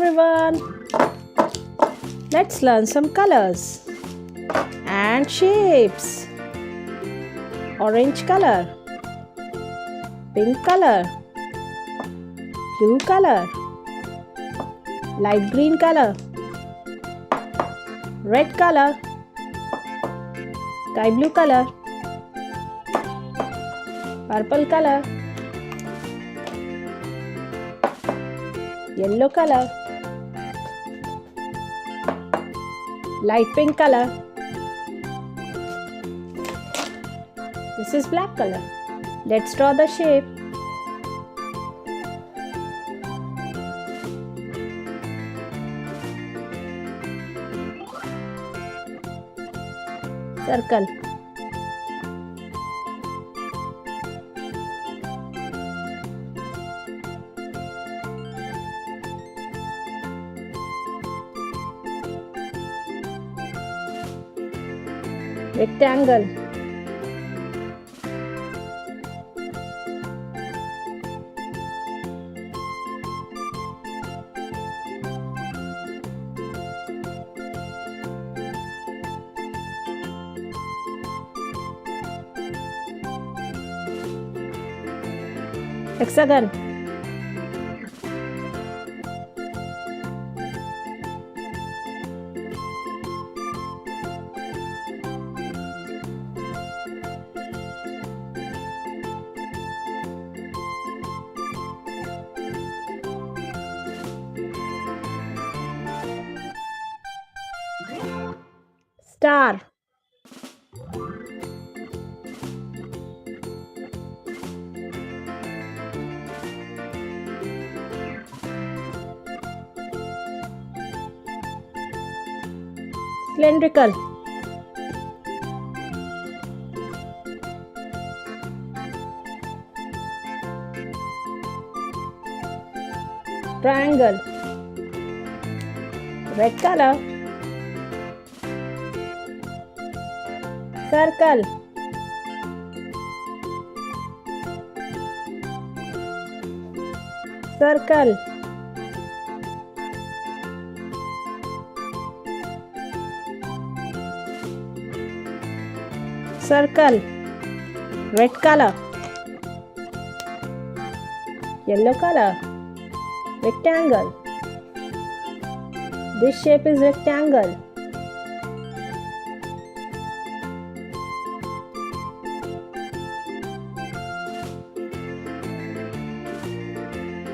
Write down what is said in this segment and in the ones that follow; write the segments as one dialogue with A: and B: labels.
A: everyone. Let's learn some colors and shapes. Orange color, pink color, blue color, light green color, red color, sky blue color, purple color, yellow color, light pink color. This is black color. Let's draw the shape. Circle. Rectangle. Hexagon. Star. Cylindrical. Triangle. Red color. Circle. Circle. Circle. Red color. Yellow color. Rectangle. This shape is rectangle.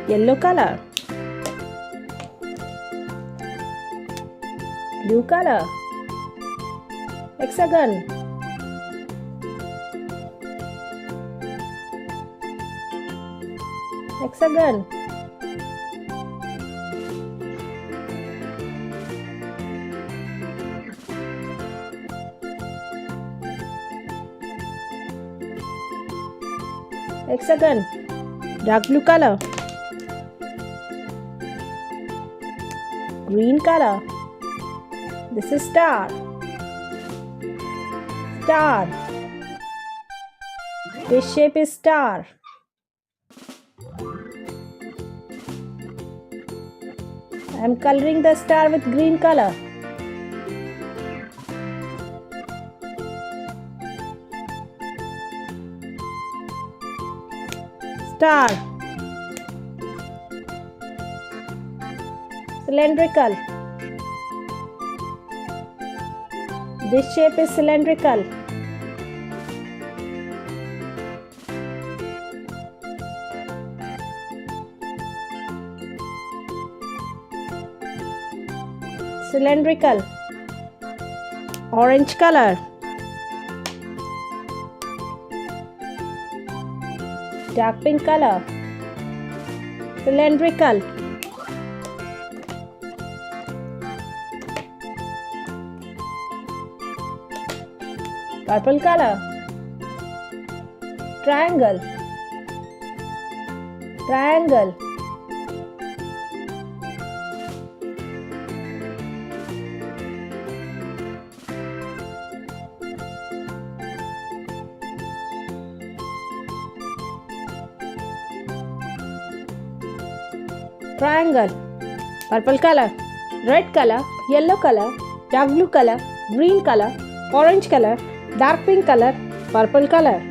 A: Yellow color. Blue color. Hexagon. Hexagon. Hexagon. Dark blue color. Green color. This is star. Star. This shape is star. I am coloring the star with green color. Star. Cylindrical. This shape is cylindrical. Cylindrical. Orange color. Dark pink color. Cylindrical. Purple color. Triangle. Triangle. Triangle. purple color, red color, yellow color, dark blue color, green color, orange color, dark pink color, purple color.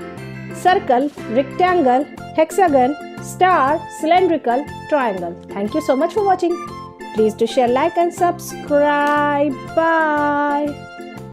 A: Circle, rectangle, hexagon, star, cylindrical, triangle. Thank you so much for watching. Please do share, like and subscribe. Bye.